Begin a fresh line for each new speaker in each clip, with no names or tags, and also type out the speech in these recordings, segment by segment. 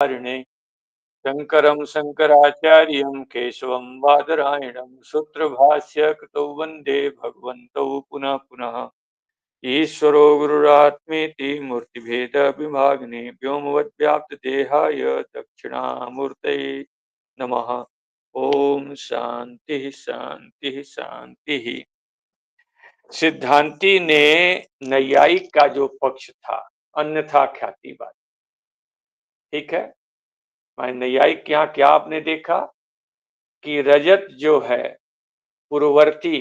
कारिणे शङ्करं शङ्कराचार्यं केशवं बादरायणं सूत्रभाष्यकृतौ वन्दे भगवन्तौ पुनः पुनः। ईश्वरो गुरुरात्मेति मूर्तिभेदविभागिने व्योमवद्व्याप्तदेहाय दक्षिणामूर्तये नमः। ओम शांति शांति शांति। सिद्धांति ने नैयायिक का जो पक्ष था अन्यथा ख्यातिवाद, ठीक है। मैं नैयायिक के यहाँ क्या आपने देखा कि रजत जो है पूर्ववर्ती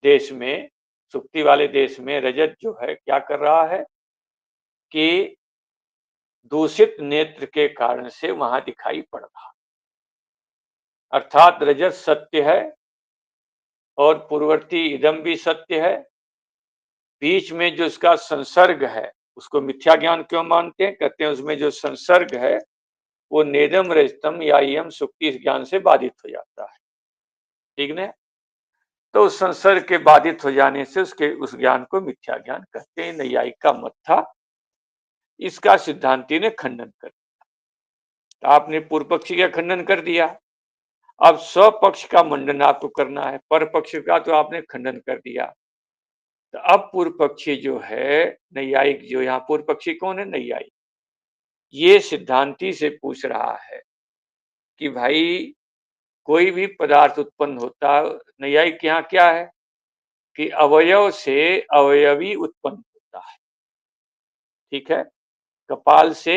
देश में, सुक्ति वाले देश में रजत जो है क्या कर रहा है कि दूषित नेत्र के कारण से वहां दिखाई पड़ रहा, अर्थात रजत सत्य है और पूर्ववर्ती इदम भी सत्य है। बीच में जो उसका संसर्ग है उसको मिथ्या ज्ञान क्यों मानते हैं? कहते हैं उसमें जो संसर्ग है वो नेदम रजतम या यम सुक्ति ज्ञान से बाधित हो जाता है, ठीक ना। तो उस संसर्ग के बाधित हो जाने से उसके उस ज्ञान को मिथ्या ज्ञान कहते हैं। नैयायिक का मत था, इसका सिद्धांति ने खंडन कर दिया। आपने पूर्व पक्षी का खंडन कर दिया, अब स्वपक्ष का मंडन आपको करना है। पर पक्ष का तो आपने खंडन कर दिया, तो अब पूर्व पक्षी जो है नैयायिक, जो यहाँ पूर्व पक्षी कौन है? नैयायिक। ये सिद्धांति से पूछ रहा है कि भाई कोई भी पदार्थ उत्पन्न होता, नैयायिक यहाँ क्या है कि अवयव से अवयवी उत्पन्न होता है, ठीक है। कपाल से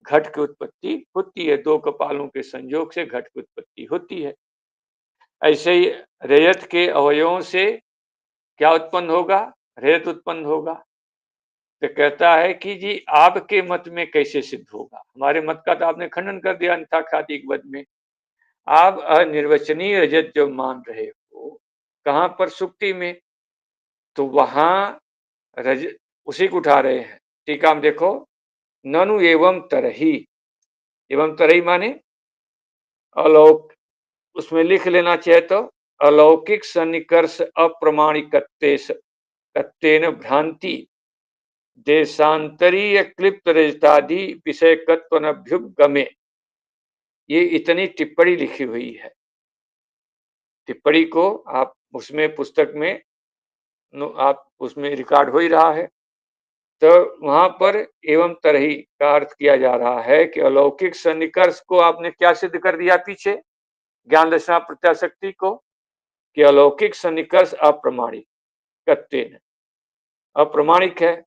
घट की उत्पत्ति होती है, दो कपालों के संयोग से घट की उत्पत्ति होती है। ऐसे ही रजत के अवयवों से क्या उत्पन्न होगा? रजत उत्पन्न होगा। तो कहता है कि जी आपके मत में कैसे सिद्ध होगा? हमारे मत का तो आपने खंडन कर दिया अन्यथा ख्यातिक वद में। आप अनिर्वचनीय रजत जो मान रहे हो, कहां पर? सुक्ति में। तो वहां रज उसी को उठा रहे हैं। टीका में देखो, ननु एवं तरही, एवं तरही माने अलौक, उसमें लिख लेना चाहे तो अलौकिक सन्निकर्ष अप्रमाणिकत्वेन भ्रांति देशांतरीय क्लिप्त रजतादि विषयकत्वनभ्युपगमे। ये इतनी टिप्पणी लिखी हुई है। टिप्पणी को आप उसमें पुस्तक में आप उसमें रिकॉर्ड हो ही रहा है। तो वहां पर एवं तरही का अर्थ किया जा रहा है कि अलौकिक सन्निकर्ष को आपने क्या सिद्ध कर दिया पीछे ज्ञान दर्शन प्रत्याशक्ति को, कि अलौकिक सन्निकर्ष अप्रमाणिक, अप्रमाणिक है।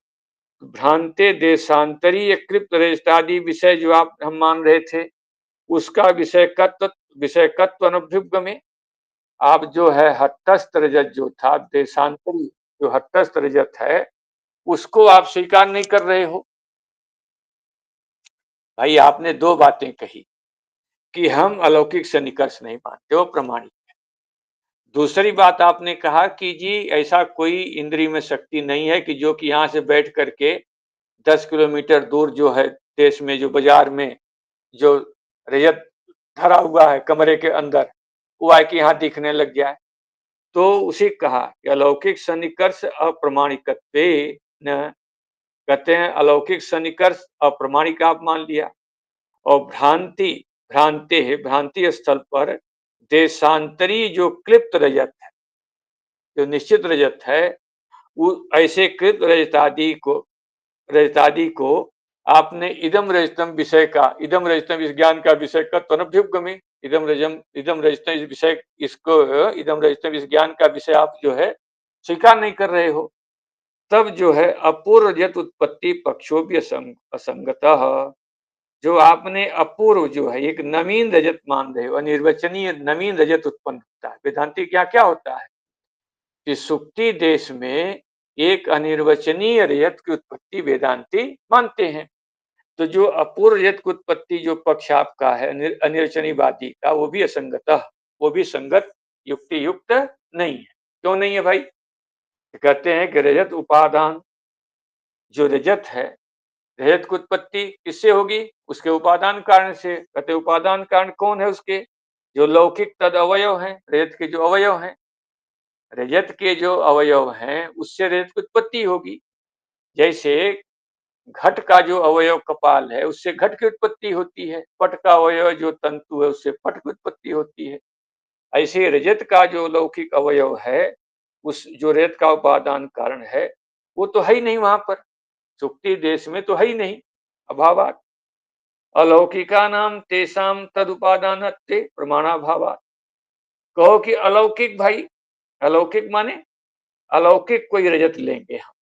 भ्रांते देशांतरीय कृप्त रजतादि विषय जो आप हम मान रहे थे उसका विषयकत्व अनुभ्युपगमे। आप जो है हतस्थ रजत जो था, देशांतरी जो हतस्थ रजत है, उसको आप स्वीकार नहीं कर रहे हो। भाई आपने दो बातें कही कि हम अलौकिक से निकर्ष नहीं मानते, वो प्रमाणिक है। दूसरी बात आपने कहा कि जी ऐसा कोई इंद्रिय में शक्ति नहीं है कि जो कि यहां से बैठ करके 10 किलोमीटर दूर जो है देश में जो बाजार में जो रजत धरा हुआ है कमरे के अंदर, वो आके यहाँ दिखने लग गया है। तो उसे कहा कि अलौकिक सन्निकर्ष अप्रमाणिकत्वे न, कहते हैं अलौकिक सन्निकर्ष अप्रमाणिक आप मान लिया, और भ्रांति भ्रांति है, भ्रांति स्थल पर देशांतरी जो क्लिप्त रजत है, जो निश्चित रजत है, वो ऐसे क्लिप्त रजतादि को आपने इदम रजतम विषय का, इदम रजतम इस ज्ञान का विषय का तनभ्युपगमे, इदम रजतम इस विषय, इसको इदम रजतम इस ज्ञान का विषय आप जो है स्वीकार नहीं कर रहे हो। तब जो है अपूर्व रजत उत्पत्ति पक्षो भी असंगतः, जो आपने अपूर्व जो है एक नवीन रजत मान रहे हो, अनिर्वचनीय नवीन रजत उत्पन्न होता है। वेदांति क्या क्या होता है कि सुक्ति देश में एक अनिर्वचनीय रजत की उत्पत्ति वेदांति मानते हैं। तो जो अपूर्व रजत की उत्पत्ति जो पक्ष आपका है अनिर्वचनीयवादी का, वो भी असंगतः, वो भी संगत युक्ति युक्त नहीं है। क्यों नहीं है भाई? कहते हैं कि रजत उपादान, जो रजत है, रजत की उत्पत्ति किससे होगी? उसके उपादान कारण से। कहते उपादान कारण कौन है उसके? जो लौकिक तद अवयव हैं, रजत के जो अवयव हैं, रजत के जो अवयव हैं उससे रजत की उत्पत्ति होगी। जैसे घट का जो अवयव कपाल है उससे घट की उत्पत्ति होती है, पट का अवयव जो तंतु है उससे पट की उत्पत्ति होती है। ऐसे रजत का जो लौकिक अवयव है, उस जो रेत का उपादान कारण है, वो तो है ही नहीं वहां पर, सुक्ति देश में तो है ही नहीं, अभावात। अलौकिका नाम तेसाम तद उपादान प्रमाणाभावात। कहो कि अलौकिक भाई, अलौकिक माने अलौकिक कोई रजत लेंगे हम,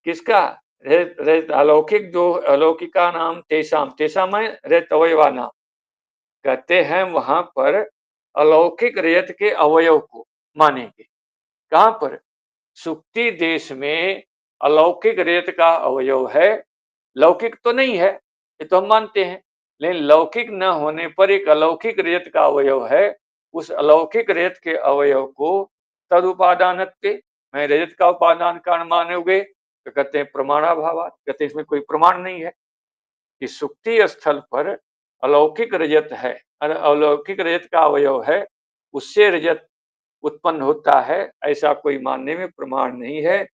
किसका? रजत अलौकिक, जो अलौकिका नाम तेसाम, तेसाम है रजत अवयवा नाम, कहते हैं वहां पर अलौकिक रजत के अवयव को मानेंगे। कहां पर? सुक्ति देश में अलौकिक रजत का अवयव है, लौकिक तो नहीं है, ये तो हम मानते हैं, लेकिन लौकिक न होने पर एक अलौकिक रजत का अवयव है, उस अलौकिक रजत के अवयव को तदुपादान, मैं रजत का उपादान कारण मानोगे तो कहते हैं प्रमाणाभाव, कहते हैं इसमें कोई प्रमाण नहीं है कि सुक्ति स्थल पर अलौकिक रजत है, अलौकिक रजत का अवयव है, उससे रजत उत्पन्न होता है, ऐसा कोई मानने में प्रमाण नहीं है।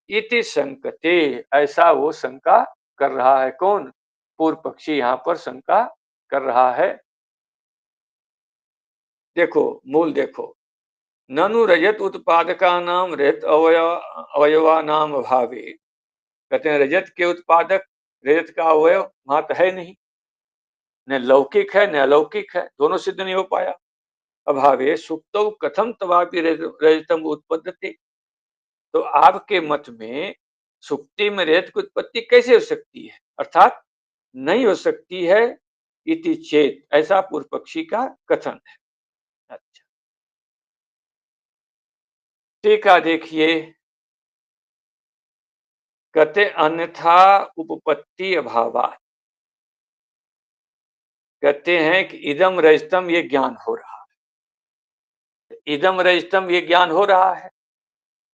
इति संकते, ऐसा वो शंका कर रहा है। कौन? पूर्व पक्षी यहाँ पर शंका कर रहा है। देखो मूल देखो, ननु रजत उत्पादका नाम रजत अवयवा नाम भावे, कहते हैं रजत के उत्पादक रजत का अवयव वहां तो है नहीं, न लौकिक है न अलौकिक है, दोनों सिद्ध नहीं हो पाया। अभावे सुप्तौ कथम तवापि रजतम उत्पद्यते, तो आपके मत में सुक्ति में रजत की उत्पत्ति कैसे हो सकती है, अर्थात नहीं हो सकती है, इति चेत, ऐसा पूर्व पक्षी का कथन है। अच्छा, टीका देखिए, कहते अन्यथा उपपत्ति अभावात, कहते हैं कि इदम रजतम ये ज्ञान हो रहा है, इदम रजतम ये ज्ञान हो रहा है,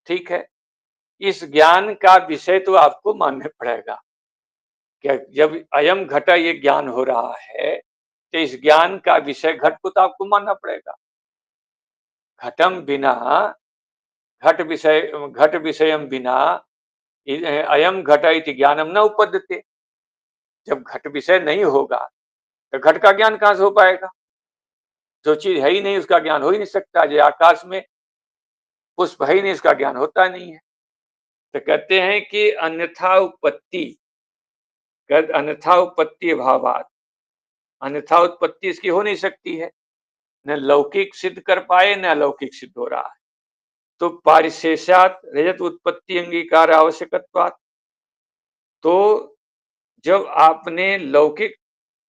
ठीक है, इस ज्ञान का विषय तो आपको मानना पड़ेगा। क्या जब अयम घटा ये ज्ञान हो रहा है, तो इस ज्ञान का विषय घट को तो आपको मानना पड़ेगा। घटम बिना, घट विषयम बिना अयम घट इति ज्ञानम न उपपद्यते, जब घट विषय नहीं होगा तो घट का ज्ञान कहां से हो पाएगा? जो चीज है ही नहीं उसका ज्ञान हो ही नहीं सकता। जो आकाश में पुष्प है ही नहीं, उसका ज्ञान होता नहीं है। तो कहते हैं कि अन्यथा उत्पत्ति, अन्यथा उत्पत्ति अभावात, अन्यथा उत्पत्ति इसकी हो नहीं सकती है, न लौकिक सिद्ध कर पाए न अलौकिक सिद्ध हो रहा है। तो पारिशेषात रजत उत्पत्ति अंगीकार आवश्यकत्वात्, तो जब आपने लौकिक,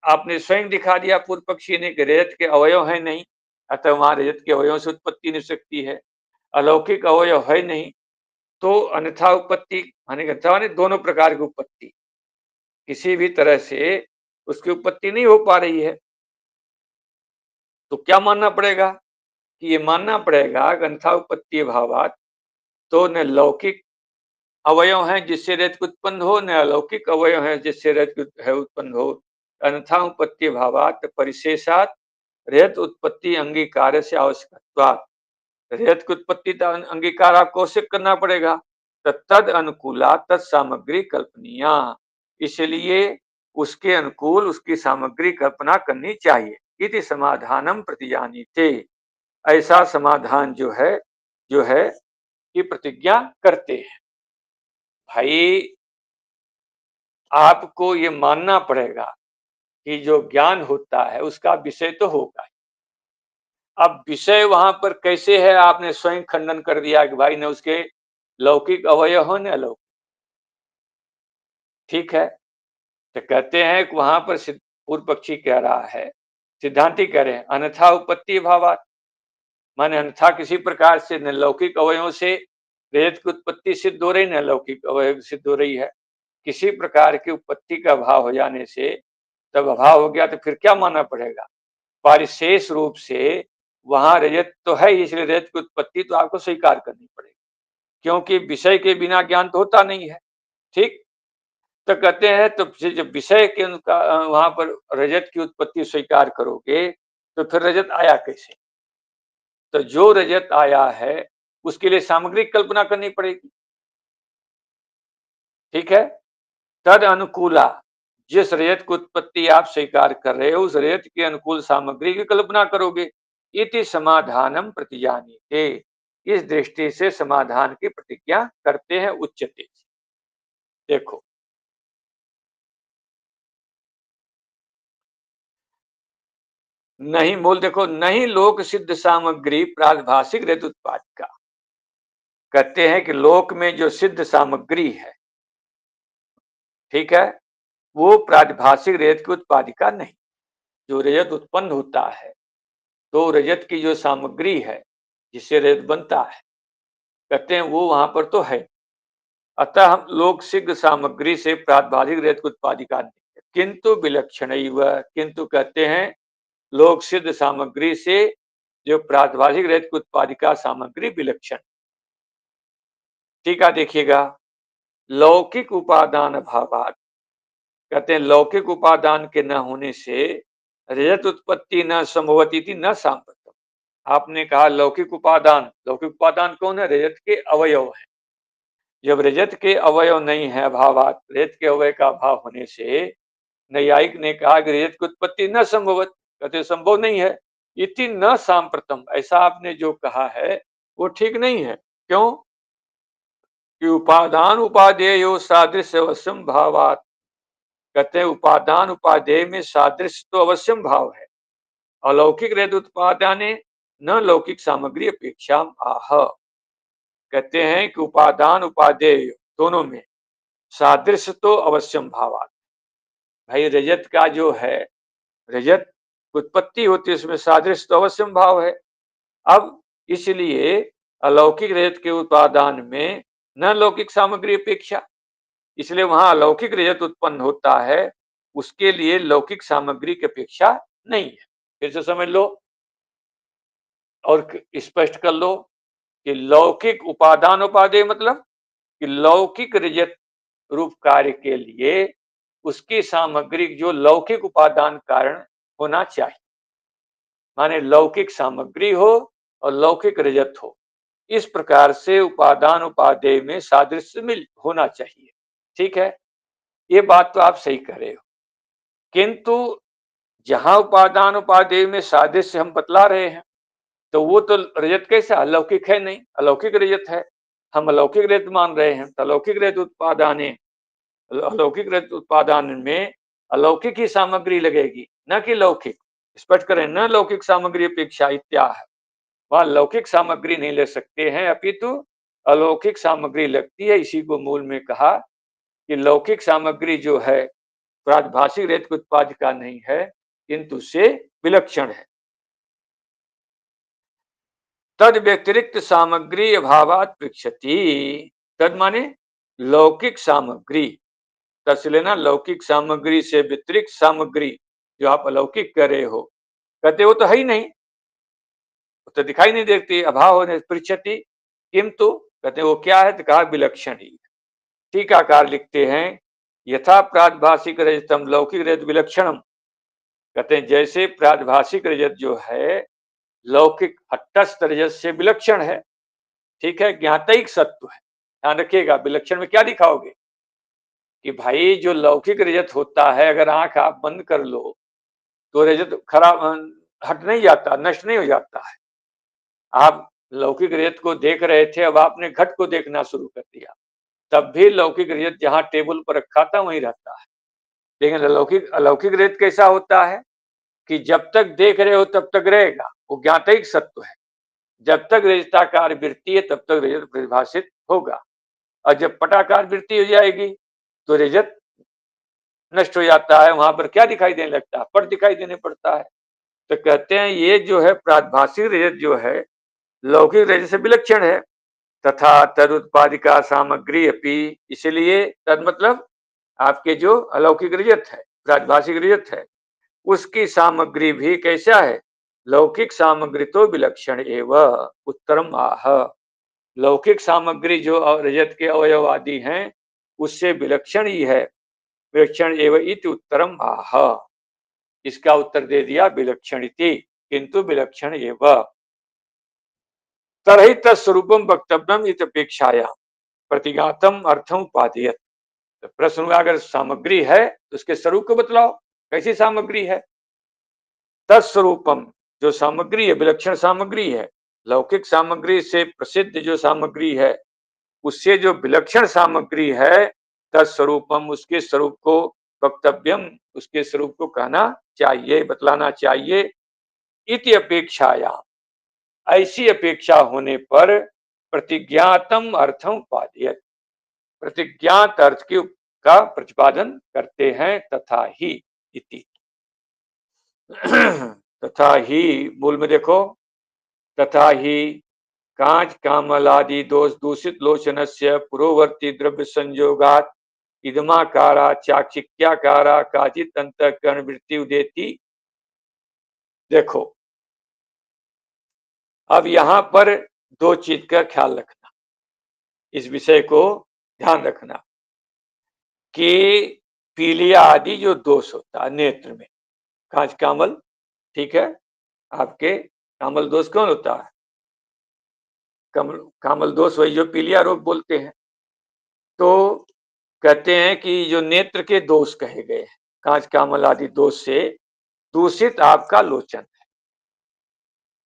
आपने स्वयं दिखा दिया पूर्व पक्षी ने कि रजत के अवयव है नहीं, अतः वहां रजत के अवयव से उत्पत्ति नहीं सकती है, अलौकिक अवयव है नहीं, तो अन्यथा उत्पत्ति माने दोनों प्रकार की उत्पत्ति, किसी भी तरह से उसकी उत्पत्ति नहीं हो पा रही है। तो क्या मानना पड़ेगा? कि ये मानना पड़ेगा कि अन्यथा उत्पत्ति भावात, तो न लौकिक अवयव हैं जिससे रजत उत्पन्न हो, न अलौकिक अवयव हैं जिससे रजत है उत्पन्न हो। अन्यथा उत्पत्ति भावात परिशेषात रजत उत्पत्ति अंगीकार से आवश्यकत्वात्, रजत की उत्पत्ति का अंगीकार आपको आवश्यक करना पड़ेगा। तद अनुकूला तद सामग्री कल्पनीय, इसलिए उसके अनुकूल उसकी सामग्री कल्पना करनी चाहिए। इति समाधानम प्रतिजानीते, ऐसा समाधान जो है कि प्रतिज्ञा करते हैं। भाई आपको ये मानना पड़ेगा कि जो ज्ञान होता है उसका विषय तो होगा। अब विषय वहां पर कैसे है, आपने स्वयं खंडन कर दिया कि भाई ने उसके लौकिक अवयव हो न अलौकिक, ठीक है। तो कहते हैं कि वहां पर पूर्व पक्षी कह रहा है, सिद्धांति कह रहे हैं अन्यथा उत्पत्ति भावात, माने अन्यथा किसी प्रकार से न लौकिक अवयवों से रजत की उत्पत्ति सिद्ध हो रही न लौकिक अवयव सिद्ध हो रही है। किसी प्रकार की उत्पत्ति का अभाव हो जाने से, तब अभाव हो गया तो फिर क्या मानना पड़ेगा? परिशेष रूप से वहां रजत तो है, इसलिए रजत की उत्पत्ति तो आपको स्वीकार करनी पड़ेगी, क्योंकि विषय के बिना ज्ञान तो होता नहीं है, ठीक। तो कहते हैं तो जब विषय के उनका वहां पर रजत की उत्पत्ति स्वीकार करोगे तो फिर रजत आया कैसे? तो जो रजत आया है उसके लिए सामग्री कल्पना करनी पड़ेगी, ठीक है। तद अनुकूला, जिस रजत की उत्पत्ति आप स्वीकार कर रहे हो उस रजत के अनुकूल सामग्री की कल्पना करोगे। इति समाधानम प्रतिजानीते, इस दृष्टि से समाधान की प्रतिज्ञा करते हैं उच्चते। देखो, नहीं मूल देखो, नहीं लोक सिद्ध सामग्री प्रादभाषिक रजत उत्पाद का, कहते हैं कि लोक में जो सिद्ध सामग्री है, ठीक है, वो प्रादभाषिक रजत की उत्पादिका नहीं। जो रजत उत्पन्न होता है तो रजत की जो सामग्री है जिससे रजत बनता है, कहते हैं वो वहां पर तो है। अतः हम लोक सिद्ध सामग्री से प्रादभाषिक रजत की उत्पादिका नहीं है। किंतु विलक्षण, किंतु कहते हैं लोक सिद्ध सामग्री से जो प्रादभाषिक रजत की उत्पादिका सामग्री विलक्षण। टीका देखिएगा, लौकिक उपादान अभावात, कहते हैं लौकिक उपादान के न होने से रजत उत्पत्ति न संभवती थी न सांप्रतम। आपने कहा लौकिक उपादान, लौकिक उपादान कौन है? रजत के अवयव है। जब रजत के अवयव नहीं है, अभावात, रजत के अवयव का अभाव होने से नैयायिक ने कहा कि रजत की उत्पत्ति न संभवत, कहते संभव नहीं है। इति न सांप्रतम, ऐसा आपने जो कहा है वो ठीक नहीं है। क्यों? कि उपादान उपादेयो सादृश्य अवश्यम भावात, कहते हैं उपादान उपादेय में सादृश्य तो अवश्यम भाव है। अलौकिक रजत उत्पादाने न लौकिक सामग्री अपेक्षा आह, कहते हैं कि उपादान उपादेय दोनों में सादृश्य तो अवश्यम भावात। भाई रजत का जो है, रजत उत्पत्ति होती है उसमें सादृश्य तो अवश्यम भाव है। अब इसलिए अलौकिक रजत के उपादान में न लौकिक सामग्री अपेक्षा, इसलिए वहां अलौकिक रजत उत्पन्न होता है, उसके लिए लौकिक सामग्री की अपेक्षा नहीं है। फिर से समझ लो और स्पष्ट कर लो कि लौकिक उपादान उपादेय मतलब कि लौकिक रजत रूप कार्य के लिए उसकी सामग्री जो लौकिक उपादान कारण होना चाहिए, माने लौकिक सामग्री हो और लौकिक रजत हो, इस प्रकार से उपादान उपादेय में सादृश्य मिल होना चाहिए। ठीक है, ये बात तो आप सही कह रहे हो, किंतु जहां उपादान उपादेय में सादृश्य हम बतला रहे हैं तो वो तो रजत कैसा अलौकिक है? नहीं, अलौकिक रजत है। हम अलौकिक रजत मान रहे हैं, तो अलौकिक रजत उत्पादाने, अलौकिक रजत उत्पादन में अलौकिक ही सामग्री लगेगी, न कि लौकिक। स्पष्ट करें, न लौकिक सामग्री अपेक्षा इत्याह, वह लौकिक सामग्री नहीं ले सकते हैं अपितु अलौकिक सामग्री लगती है। इसी को मूल में कहा कि लौकिक सामग्री जो है प्रादभाषिक रजत के उत्पाद का नहीं है, किंतु से विलक्षण है। तद व्यतिरिक्त सामग्री अभावात पृक्षति, तद माने लौकिक सामग्री, तद लेना लौकिक सामग्री से व्यतिरिक्त सामग्री जो आप अलौकिक कर रहे हो, कहते वो तो है ही नहीं, वो तो दिखाई नहीं देती, अभाव होने पृक्षति। किंतु कहते वो क्या है? तो कहा विलक्षण ही। टीकाकार लिखते हैं, यथा प्रादभाषिक रजतम लौकिक रजत विलक्षणम, कहते हैं जैसे प्रादभाषिक रजत जो है लौकिक हट्टस्थ रजत से विलक्षण है। ठीक है, ज्ञातिक सत्व है। ध्यान रखिएगा, विलक्षण में क्या दिखाओगे कि भाई जो लौकिक रजत होता है, अगर आंख आप बंद कर लो तो रजत खराब हट नहीं जाता, नष्ट नहीं हो जाता है। आप लौकिक रजत को देख रहे थे, अब आपने घट को देखना शुरू कर दिया, तब भी लौकिक रजत जहां टेबल पर रखा था वहीं रहता है। लेकिन अलौकिक अलौकिक रजत कैसा होता है कि जब तक देख रहे हो तब तक रहेगा, वो ज्ञातिक सत्व है। जब तक रजताकार वृत्ति है तब तक रजत परिभाषित होगा, और जब पटाकार वृत्ति हो जाएगी तो रजत नष्ट हो जाता है। वहां पर क्या दिखाई देने लगता है? पट दिखाई देने पड़ता है। तो कहते हैं ये जो है प्रादभाषिक रजत जो है लौकिक रजत से विलक्षण है। तथा तद उत्पादिका सामग्री अपनी, इसलिए तद मतलब आपके जो अलौकिक रजत है, प्रादभाषिक रजत है, उसकी सामग्री भी कैसा है? लौकिक सामग्री तो विलक्षण एवं उत्तरम आह, लौकिक सामग्री जो रजत के अवयव आदि हैं उससे विलक्षण ही है। विलक्षण एवं इति उत्तरम आह, इसका उत्तर दे दिया विलक्षण इति, किंतु विलक्षण एवं। तरहि तत्स्वरूपम वक्तव्यम इत अपेक्षाया प्रतिघातम अर्थम उपादेयत, तो प्रश्न हुआ अगर सामग्री है तो उसके स्वरूप को बतलाओ, कैसी सामग्री है। तत्स्वरूपम, जो सामग्री है विलक्षण सामग्री है, लौकिक सामग्री से प्रसिद्ध जो सामग्री है उससे जो विलक्षण सामग्री है, तत्स्वरूपम, उसके स्वरूप को, वक्तव्यम, उसके स्वरूप को कहना चाहिए, बतलाना चाहिए। इति अपेक्षाया, ऐसी अपेक्षा होने पर प्रतिज्ञातम अर्थम उपादेयत, प्रतिज्ञात अर्थ की का प्रतिपादन करते हैं। तथा ही इति तथा ही मूल में देखो, तथा ही कांच कामल आदि दोष दूषित लोचनस्य पुरोवर्ती द्रव्य संयोगात इदमाकारा चाक्षिक्याकारा काचित अंतःकरण वृत्ति उदेति। देखो अब यहां पर दो चीज का ख्याल रखना, इस विषय को ध्यान रखना कि पीलिया आदि जो दोष होता है नेत्र में, कांच कामल, ठीक है, आपके कामल दोष कौन होता है, कामल दोष वही जो पीलिया रोग बोलते हैं। तो कहते हैं कि जो नेत्र के दोष कहे गए हैं, कांच कामल आदि दोष से दूषित आपका लोचन है,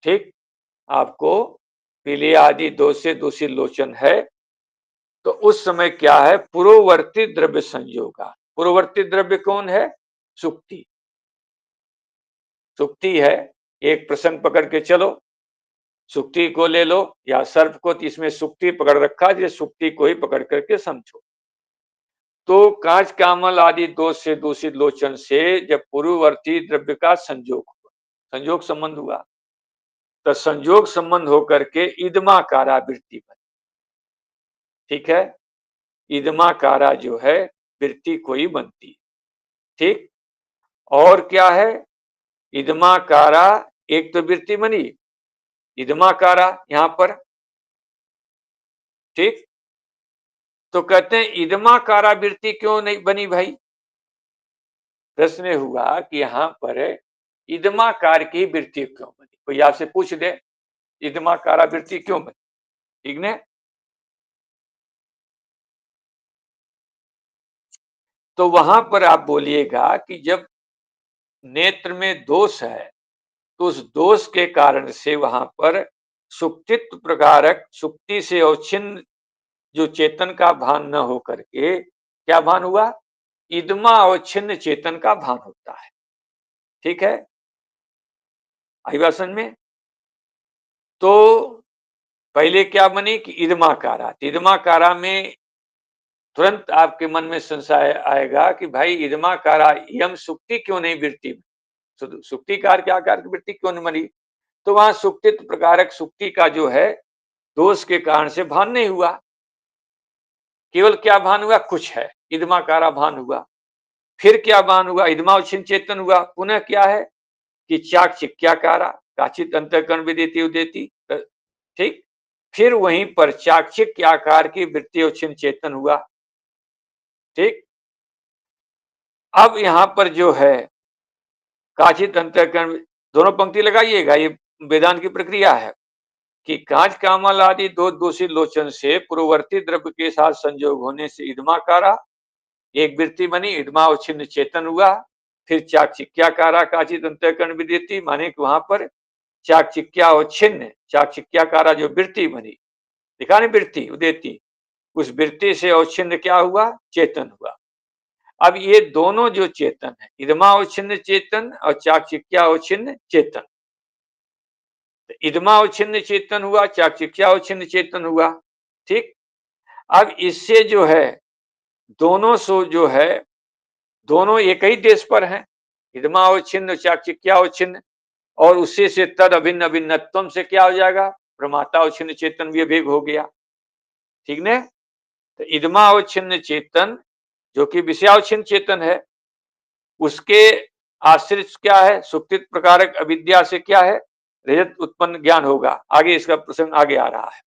ठीक, आपको पीलिया आदि दोष से दूषित लोचन है। तो उस समय क्या है, पूर्ववर्ती द्रव्य संयोगा, पूर्ववर्ती द्रव्य कौन है, सुक्ति, सुक्ति है। एक प्रसंग पकड़ के चलो, सुक्ति को ले लो या सर्प को, तो इसमें सुक्ति पकड़ रखा है, सुक्ति को ही पकड़ करके समझो। तो कांच कामल आदि दोष से दूषित लोचन से जब पूर्ववर्ती द्रव्य का संयोग हुआ, संयोग संबंध हुआ, तो संयोग संबंध होकर के इदमाकारा वृत्ति बनी, ठीक है, इदमाकारा जो है वृत्ति कोई बनती, ठीक। और क्या है, इदमाकारा, एक तो वृत्ति बनी इदमाकारा यहां पर, ठीक। तो कहते हैं इदमाकारा वृत्ति क्यों नहीं बनी भाई, प्रश्न हुआ कि यहां पर इदमाकार की वृत्ति क्यों बनी, कोई आपसे पूछ दे इदमाकारा वृत्ति क्यों बनी, ठीक ने। तो वहां पर आप बोलिएगा कि जब नेत्र में दोष है तो उस दोष के कारण से वहां पर सुक्तित्व प्रकारक, सुक्ति से अवच्छिन्न जो चेतन का भान न हो करके क्या भान हुआ, इदमा अवच्छिन्न चेतन का भान होता है, ठीक है, आई बात समझ में। तो पहले क्या बनी कि इदमाकारा, इदमाकारा में तुरंत आपके मन में संशय आएगा कि भाई इदमाकारा यम सुक्ति क्यों नहीं वृत्ति में, सुक्तिकार के आकार की वृत्ति क्यों नहीं बनी। तो वहां सुक्तित्व प्रकारक सुक्ति का जो है दोष के कारण से भान नहीं हुआ, केवल क्या भान हुआ, कुछ है, इदमाकारा भान हुआ। फिर क्या भान हुआ, इदमावच्छिन्न चेतन हुआ। पुनः क्या है कि चाक्षिक्याकारा काचित अंतःकरण विदेती उदेती, ठीक। फिर वहीं पर चाक्षिक आकार की वृत्ति अवच्छिन्न चेतन हुआ, ठीक। अब यहां पर जो है काचित अंतःकरण, दोनों पंक्ति लगाइएगा, ये वेदांत की प्रक्रिया है कि कांच कामल आदि दो दूषित लोचन से पूर्ववर्ती द्रव्य के साथ संयोग होने से इदमाकारा एक वृत्ति बनी, इदमावच्छिन्न चेतन हुआ। फिर चाक्षिक्याकारा काचित अंतःकरण विदेती, माने कि वहां पर चाक्षिक्यावच्छिन्न, चाक्षिक्याकारा जो वृत्ति बनी, दिखा नहीं वृत्ति उदेती, उस वृत्ति से अवच्छिन्न क्या हुआ, चेतन हुआ। अब ये दोनों जो चेतन है, इदमावच्छिन्न चेतन और चाक्षिक्यावच्छिन्न चेतन, इदमावच्छिन्न चेतन हुआ, चाक्षिक्यावच्छिन्न चेतन हुआ, ठीक। अब इससे जो है दोनों सो जो है दोनों एक ही देश पर हैं, इदमावच्छिन्न चाक्षिक्यावच्छिन्न, और उसी से तद अभिन्न अभिन्नत्वम से क्या हो जाएगा, प्रमातावच्छिन्न चेतन भी अभिन्न हो गया, ठीक ने। तो इदमावच्छिन्न चेतन जो कि विषयावच्छिन्न चेतन है, उसके आश्रित क्या है, सुक्तित्व प्रकारक अविद्या से क्या है, रजत उत्पन्न ज्ञान होगा। आगे इसका प्रसंग आगे आ रहा है।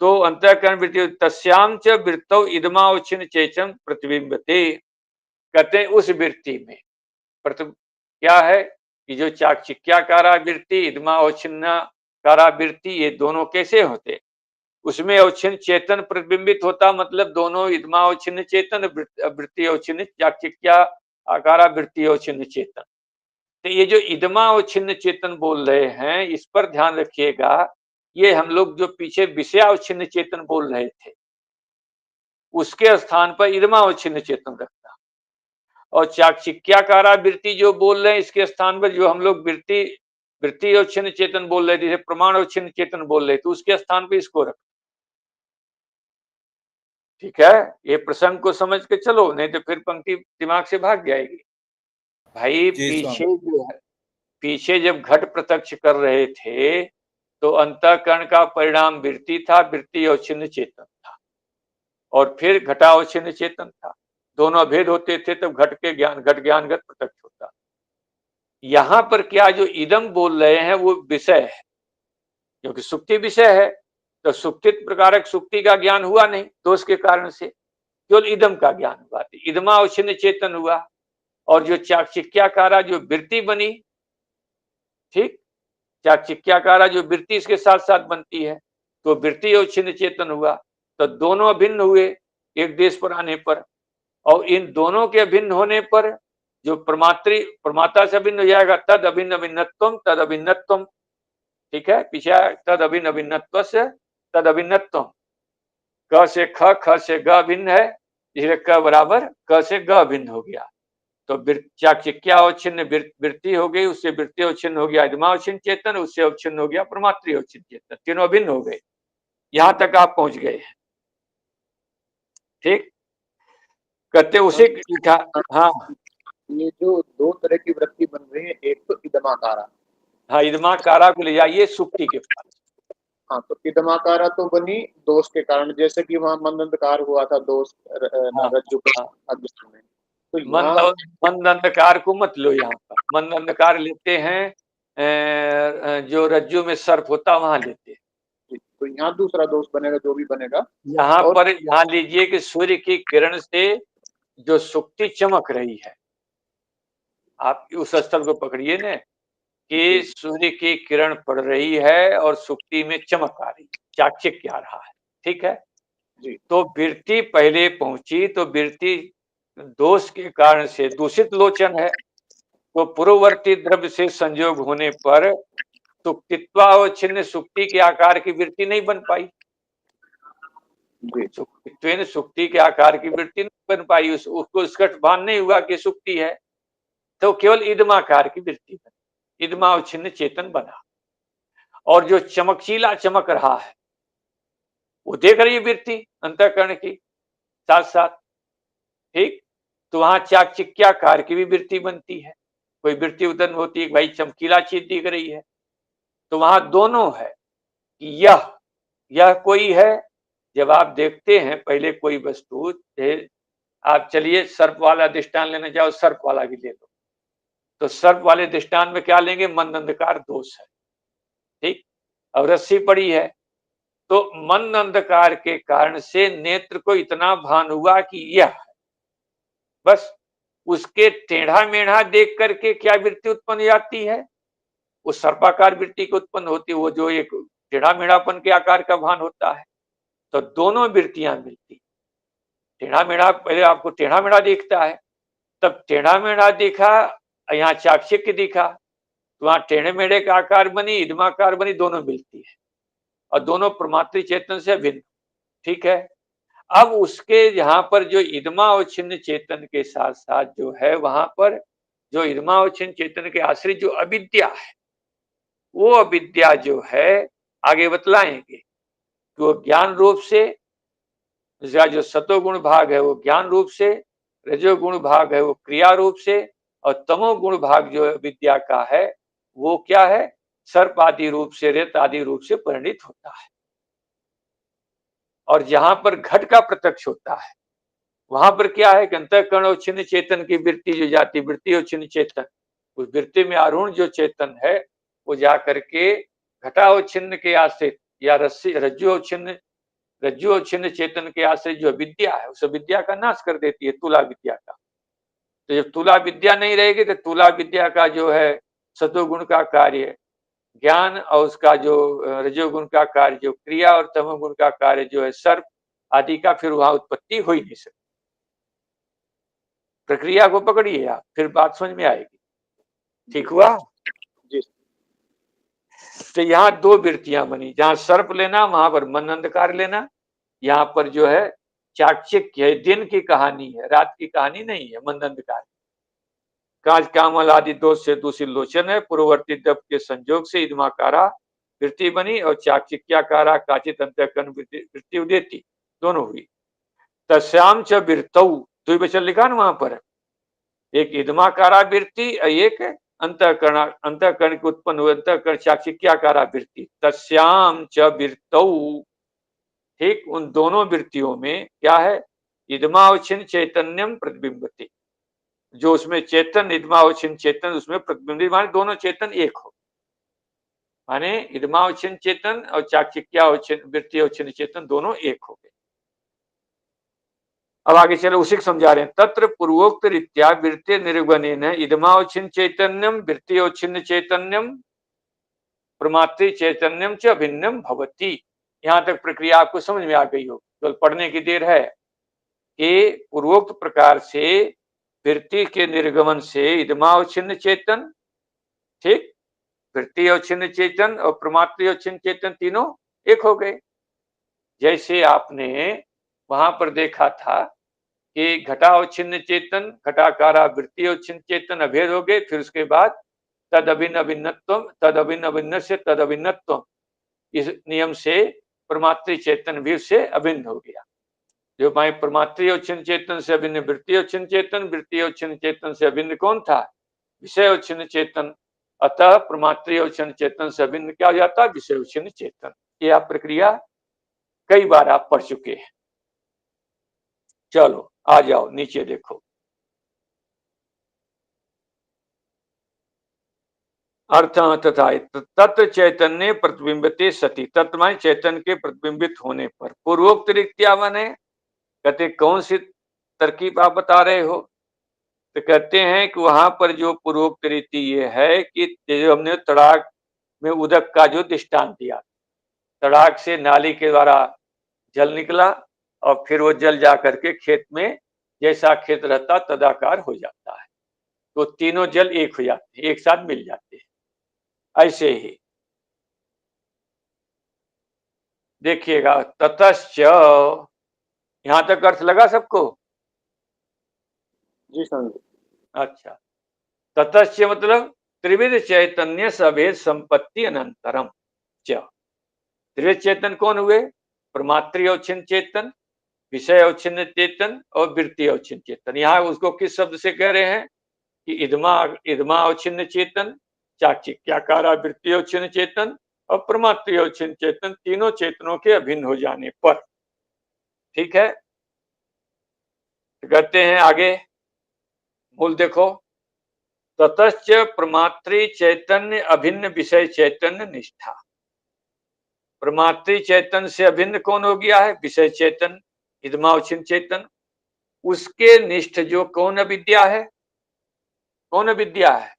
तो अंतःकरण वृत्ति तस्याम च वृत्तौ इदमावच्छिन्न चेतन प्रतिबिंबते, कहते हैं उस वृत्ति में क्या है कि जो चाक्षिक्याकारा वृत्ति, इदमावच्छिन्न कारा वृत्ति, ये दोनों कैसे होते, उसमें अवच्छिन्न चेतन प्रतिबिंबित होता, मतलब दोनों इदमा अवच्छिन्न चेतन, वृत्ति अवच्छिन्न चाकचिक्या आकारा वृत्ति अवच्छिन्न चेतन। तो ये जो इदमा अवच्छिन्न चेतन बोल रहे हैं, इस पर ध्यान रखिएगा। ये हम लोग जो पीछे विषयावच्छिन्न चेतन बोल रहे थे, उसके स्थान पर इदमा अवच्छिन्न चेतन रखना। और चाकचिक्याकारा वृत्ति जो बोल रहे हैं, इसके स्थान पर जो हम लोग वृत्ति अवच्छिन्न चेतन बोल रहे थे, प्रमाण अवच्छिन्न चेतन बोल रहे थे, उसके स्थान पर इसको रखना। ठीक है, ये प्रसंग को समझ के चलो, नहीं तो फिर पंक्ति दिमाग से भाग जाएगी। भाई पीछे जब घट प्रत्यक्ष कर रहे थे, तो अंतःकरण का परिणाम वृत्ति था, वृत्ति अवच्छिन्न चेतन था, और फिर घटावच्छिन्न चेतन था। दोनों अभेद होते थे, तब घट ज्ञानगत प्रत्यक्ष होता। यहां पर क्या जो इदम बोल रहे हैं वो विषय है, क्योंकि सुक्ति विषय है, तो सुक्तित प्रकारक सुक्ति का ज्ञान हुआ नहीं दोष के कारण से, केवल इदम का ज्ञान हुआ, इदमा अवच्छिन्न चेतन हुआ। और जो चाकचिक्याकारा जो वृत्ति बनी, ठीक, चाकचिक्याकारा जो वृत्ति इसके साथ साथ बनती है, तो वृत्ति अवच्छिन्न चेतन हुआ। तो दोनों अभिन्न हुए एक देश पर आने पर, और इन दोनों के अभिन्न होने पर जो प्रमाता से अभिन्न हो जाएगा, तद अभिन्न अभिन्नत्वम तद अभिन्नत्वम। ठीक है, पीछे तद अभिन्न अभिन्नत्व से तद अभिन्नत्वम। क से ख से ग अभिन्न है, इसलिए क बराबर क से ग अभिन्न हो गया। तो चाकचिक्या अवच्छिन्न वृत्ति हो गई, उससे वृत्ति अवच्छिन्न हो गया इदमा अवच्छिन्न चेतन, उससे अवच्छिन्न हो गया प्रमात्री अवच्छिन्न चेतन, तीनों अभिन्न हो गए। यहां तक आप पहुंच गए हैं। ठीक, कहते उसे लिखा। हाँ,
ये जो दो तरह की वृत्ति बन रही है, एक तो इदमाकारा।
हाँ, इदमाकारा को ले जाइए सुक्ति के पास।
हाँ, तो इदमाकारा तो बनी दोष के कारण, जैसे कि वहां मंदंधकार हुआ था दोष रज्जु अज्ञान में। तो
मंद अंधकार को मत लो, यहाँ पर मंद अंधकार लेते हैं, जो रज्जु में सर्प होता वहां लेते हैं।
तो यहाँ दूसरा दोष बनेगा, जो भी बनेगा
यहाँ पर यहाँ लीजिए कि सूर्य की किरण से जो सुक्ति चमक रही है, आप उस स्थल को पकड़िए न, कि सूर्य की किरण पड़ रही है और सुक्ति में चमक आ रही, चाकचिक्य आ रहा है। ठीक है
जी।
तो वृत्ति पहले पहुंची, तो वृत्ति दोष के कारण से दूषित लोचन है, तो पूर्ववर्ती द्रव्य से संयोग होने पर सुक्तित्वावच्छिन्न सुक्ति के आकार की वृत्ति नहीं बन पाई। सुक्ति के आकार की वृत्ति नहीं बन पाई, उसको स्कट भान नहीं हुआ कि सुक्ति है, तो केवल इदमाकार की वृत्ति बनी, इदमावच्छिन्न चेतन बना। और जो चमकशीला चमक रहा है वो देख रही है वृत्ति अंतःकरण की साथ साथ। ठीक, तो वहां चाकचिक्याकार की भी वृत्ति बनती है, कोई वृत्ति उत्पन्न होती है, भाई चमकीला चीज दिख रही है, तो वहां दोनों है। यह कोई है, जब आप देखते हैं पहले कोई वस्तु, आप चलिए सर्प वाला दृष्टान लेना चाहो, सर्प वाला भी ले लो, तो सर्प वाले दृष्टान में क्या लेंगे, मंद अंधकार दोष है। ठीक, अब रस्सी पड़ी है, तो मंद अंधकार के कारण से नेत्र को इतना भान हुआ कि यह, बस उसके टेढ़ा मेढ़ा देख करके क्या वृत्ति उत्पन्न जाती है, वो सर्पाकार वृत्ति की उत्पन्न होती है, वो जो एक टेढ़ा मेढ़ापन के आकार का भान होता है। तो दोनों वृत्तियां मिलती, टेढ़ा मेढ़ा, पहले आपको टेढ़ा मेढ़ा दिखता है, तब टेढ़ा मेढ़ा देखा, यहाँ चाकचिक्य दिखा, तो वहां टेढ़े मेढ़े का आकार बनी, इदमाकार बनी, दोनों मिलती है और दोनों प्रमात्री चेतन से भिन्न। ठीक है, अब उसके यहाँ पर जो इदमावच्छिन्न चेतन के साथ साथ जो है, वहां पर जो इदमावच्छिन्न चेतन के आश्रित जो अविद्या है, वो अविद्या जो है आगे बतलाएंगे कि वो ज्ञान रूप से, जो सतोगुण भाग है वो ज्ञान रूप से, रजोगुण भाग है वो क्रिया रूप से, और तमोगुण भाग जो विद्या का है वो क्या है, सर्प आदि रूप से, रेत आदि रूप से परिणित होता है। और जहां पर घट का प्रत्यक्ष होता है, वहां पर क्या है कि अंतःकरण अवच्छिन्न चेतन की वृत्ति जो जाती, वृत्ति अवच्छिन्न चेतन, उस वृत्ति में आरूढ़ जो चेतन है वो जाकर के घटावच्छिन्न के आश्रित या रज्जु अवच्छिन्न चेतन के आश्रित जो विद्या है, उस विद्या का नाश कर देती है, तुला विद्या का। तो जब तुला विद्या नहीं रहेगी, तो तुला विद्या का जो है सतोगुण का कार्य ज्ञान और उसका जो रजोगुण का कार्य जो क्रिया और तमोगुण का कार्य जो है सर्प आदि का, फिर वहां उत्पत्ति हो ही नहीं सकती। प्रक्रिया को पकड़िए आप, फिर बात समझ में आएगी। ठीक हुआ?
जी
तो यहाँ दो वृत्तियां बनी, जहां सर्प लेना वहां पर मन अंधकार लेना, यहाँ पर जो है चाक्षिक है, दिन की कहानी है, रात की कहानी नहीं है। मन अंधकार कांच कामल आदि दोष से दूषित लोचन है, पूर्ववर्ती दब के संजोग से इदमाकारा वृत्ति बनी और चाक्षिक्याकारा काचित अंतःकरण वृत्ति उदेती, दोनों हुई। तस्याम च वृत्तौ, द्विवचन लिखा ना वहां पर, एक इदमाकारा वृत्ति और एक अंतःकरण की उत्पन्न हुए अंतःकरण चाक्षिक्याकारा वृत्ति। तस्याम च वृत्तौ, ठीक उन दोनों वृत्तियों में क्या है, इदमावच्छिन्न चैतन्यम प्रतिबिंबति, जो उसमें चेतन इदमावच्छिन्न चेतन उसमें प्रतिबिंबित, माने दोनों चेतन एक हो, माने इदमावच्छिन्न चेतन और चाक्षिक्यावच्छिन्न वृत्ति अवच्छिन्न चेतन दोनों एक हो गए। अब आगे चलो उसी को समझा रहे हैं। तत्र पूर्वोक्त रीत्या वृत्ति निर्गुणेन इदमावच्छिन्न चैतन्यम वृत्ति अवच्छिन्न चैतन्यम प्रमात्र चैतन्यम च अभिन्नम भवति। यहां तक प्रक्रिया आपको समझ में आ गई हो, तो पढ़ने की देर है कि पूर्वोक्त प्रकार से वृत्ति के निर्गमन से इदमावच्छिन्न चेतन, ठीक, वृत्ति अवच्छिन्न चेतन और प्रमात्र अवच्छिन्न चेतन तीनों एक हो गए। जैसे आपने वहां पर देखा था कि घटावच्छिन्न चेतन घटाकारा वृत्ति अवच्छिन्न चेतन अभेद हो गए, फिर उसके बाद तद अभिन्न अभिन्नत्व तद अभिन्न अभिन्न से तद अभिन्नत्व, इस नियम से प्रमात्र चेतन भी उससे अभिन्न हो गया। जो भाई प्रमात्री अवच्छिन्न चेतन से अभिन्न वृत्ति अवच्छिन्न चेतन, वृत्ति अवच्छिन्न चेतन से अभिन्न कौन था, विषय अवच्छिन्न चेतन, अतः प्रमात्री अवच्छिन्न चेतन से अभिन्न क्या हो जाता, विषय अवच्छिन्न चेतन। ये आप प्रक्रिया कई बार आप पढ़ चुके हैं। चलो आ जाओ नीचे देखो, अर्थ तथा तत्व चैतन्य प्रतिबिंबते सती, तत्व चैतन्य के प्रतिबिंबित होने पर पूर्वोक्त रीत्या बने, कहते कौन सी तरकीब आप बता रहे हो, तो कहते हैं कि वहां पर जो पूर्वोक्त रीति ये है कि जो हमने तड़ाक में उदक का जो दृष्टांत दिया, तड़ाक से नाली के द्वारा जल निकला और फिर वो जल जा करके खेत में जैसा खेत रहता तदाकार हो जाता है, तो तीनों जल एक हो जाते हैं, एक साथ मिल जाते हैं। ऐसे ही देखिएगा, ततश्च, यहां तक अर्थ लगा सबको?
जी समझ।
अच्छा, ततश्च मतलब त्रिविध चैतन्य सभेद संपत्ति अनंतरम च, त्रिविध चेतन कौन हुए, प्रमात्री अवच्छिन्न चेतन, विषय अवच्छिन्न चेतन और वृत्ति अवच्छिन्न चेतन। यहाँ उसको किस शब्द से कह रहे हैं कि इदमा इदमा अवच्छिन्न चेतन, चाक्षिक्याकारा वृत्ति अवच्छिन्न चेतन और प्रमात्री अवच्छिन्न चेतन, तीनों चेतनों के अभिन्न हो जाने पर, ठीक है। तो कहते हैं आगे मूल देखो, ततश्च प्रमात्री चैतन्य अभिन्न विषय चैतन्य निष्ठा, प्रमात्री चैतन्य से अभिन्न कौन हो गया है, विषय चेतन इदमावच्छिन्न चेतन, उसके निष्ठ जो कौन अविद्या है, कौन अविद्या है,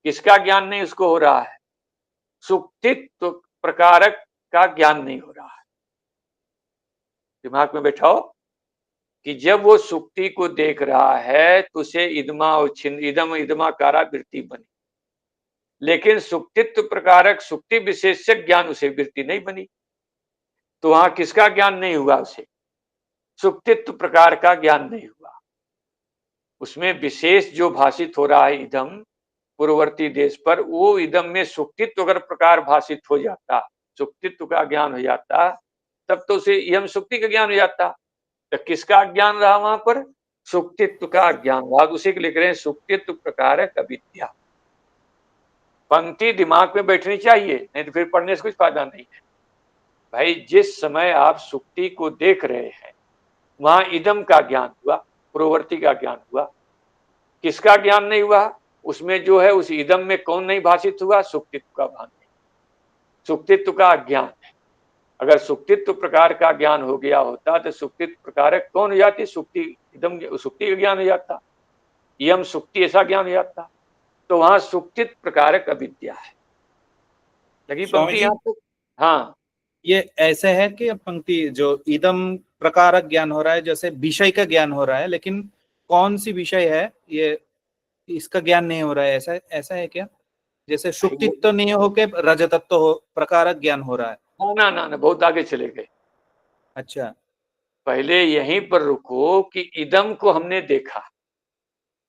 किसका ज्ञान नहीं उसको हो रहा है, सुक्तित्व प्रकारक का ज्ञान नहीं हो रहा है। दिमाग में बैठाओ कि जब वो सुक्ति को देख रहा है तो उसे इदम इदमाकारा वृत्ति बनी, लेकिन सुक्तित्व प्रकारक सुक्ति विशेषक ज्ञान उसे वृत्ति नहीं बनी, तो वहां किसका ज्ञान नहीं हुआ, उसे सुक्तित्व प्रकार का ज्ञान नहीं हुआ। उसमें विशेष जो भाषित हो रहा है इदम पूर्ववर्ती देश पर, वो इदम में सुक्तित्व अगर प्रकार भाषित हो जाता, सुक्तित्व का ज्ञान हो जाता, तब तो उसे यम सुक्ति का ज्ञान हो जाता। तो किसका ज्ञान रहा वहां पर, सुक्तित्व का ज्ञान रहा, उसी को लिख रहे हैं सुक्तित्व प्रकारक अविद्या। पंक्ति दिमाग में बैठनी चाहिए, नहीं तो फिर पढ़ने से कुछ फायदा नहीं है। भाई जिस समय आप सुक्ति को देख रहे हैं वहां इदम का ज्ञान हुआ, पूर्ववर्ती का ज्ञान हुआ, किसका ज्ञान नहीं हुआ, उसमें जो है उस इदम में कौन नहीं भाषित हुआ, सुक्तित्व का भान नहीं, सुक्तित्व का ज्ञान है। अगर सुक्तित्व प्रकार का ज्ञान हो गया होता तो सुक्तित्व प्रकारक कौन हो जाती, सुक्ति इदम सुक्ति का ज्ञान हो जाता, यम सुक्ति ऐसा ज्ञान हो जाता, तो वहां सुक्तित्व प्रकारक अविद्या है। लगी
स्वामी
पंक्ति
जी,
यहाँ तक? हाँ,
ये ऐसे है कि पंक्ति जो इदम प्रकारक ज्ञान हो रहा है, जैसे विषय का ज्ञान हो रहा है, लेकिन कौन सी विषय है ये, इसका ज्ञान नहीं हो रहा है, ऐसा ऐसा है क्या? जैसे सुक्तित्व नहीं होके रजतत्व हो प्रकारक ज्ञान हो रहा है।
ना ना ना, बहुत आगे चले गए।
अच्छा,
पहले यहीं पर रुको कि इदम को हमने देखा,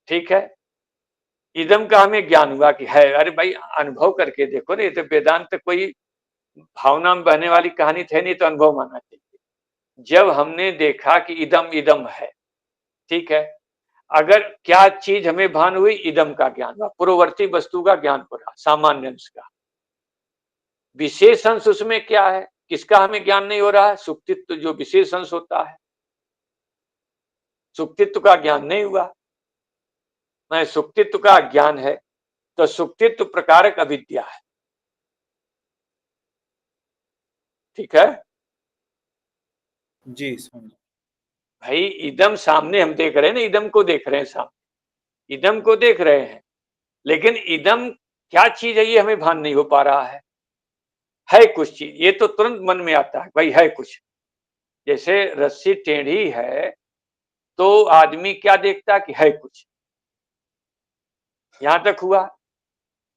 ठीक है, इदम का हमें ज्ञान हुआ कि है। अरे भाई अनुभव करके देखो ना, ये तो वेदांत कोई भावना में बहने वाली कहानी थे नहीं, तो अनुभव मानना चाहिए। जब हमने देखा कि इदम इदम है, ठीक है, अगर क्या चीज हमें भान हुई, इदम का ज्ञान हुआ, पूर्ववर्ती वस्तु का ज्ञान हो रहा, सामान्य अंश का। विशेष अंश उसमें क्या है, किसका हमें ज्ञान नहीं हो रहा है? सुक्तित्व जो विशेष अंश होता है, सुक्तित्व का ज्ञान नहीं हुआ। मैं सुक्तित्व का ज्ञान है तो सुक्तित्व प्रकारक अविद्या है, ठीक है
जी स्वामी।
भाई। इदम सामने हम देख रहे हैं ना, इदम को देख रहे हैं सामने, इदम को देख रहे हैं, लेकिन इदम क्या चीज है ये हमें भान नहीं हो पा रहा है कुछ चीज, ये तो तुरंत मन में आता है भाई है कुछ। जैसे रस्सी टेढ़ी है तो आदमी क्या देखता कि है कुछ, यहां तक हुआ।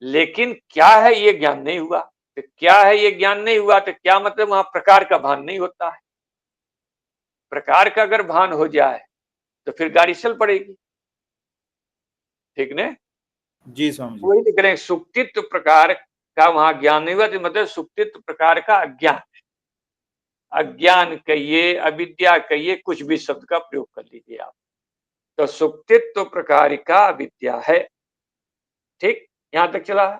लेकिन क्या है ये ज्ञान नहीं हुआ। तो क्या है ये ज्ञान नहीं हुआ, तो क्या मतलब वहां प्रकार का भान नहीं होता है। प्रकार का अगर भान हो जाए तो फिर गाड़ी चल पड़ेगी, ठीक ने?
जी स्वामी जी।
वही लिख रहे हैं, सुक्तित्व प्रकार का वहां ज्ञान नहीं हुआ, तो मतलब सुक्तित्व प्रकार का अज्ञान, अज्ञान कहिए, अविद्या कहिए, कुछ भी शब्द का प्रयोग कर लीजिए आप, तो सुक्तित्व प्रकार का अविद्या है। ठीक, यहां तक चला है।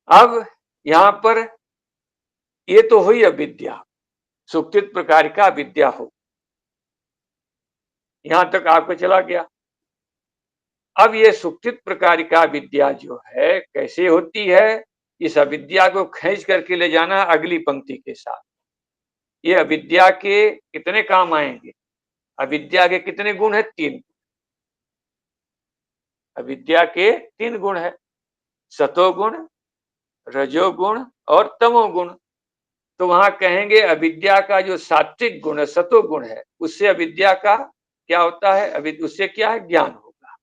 अब यहां पर ये तो हुई अविद्या, सुक्तित्व प्रकार का अविद्या हो, यहां तक आपको चला गया। अब ये सुक्तित्व प्रकार का विद्या जो है कैसे होती है, इस अविद्या को खींच करके ले जाना अगली पंक्ति के साथ। ये अविद्या के कितने काम आएंगे? अविद्या के कितने गुण है? 3। अविद्या के 3 गुण है, सतोगुण, रजोगुण और तमोगुण। तो वहां कहेंगे अविद्या का जो सात्विक गुण है, सतोगुण है, उससे अविद्या का क्या होता है? उससे क्या है? ज्ञान होगा,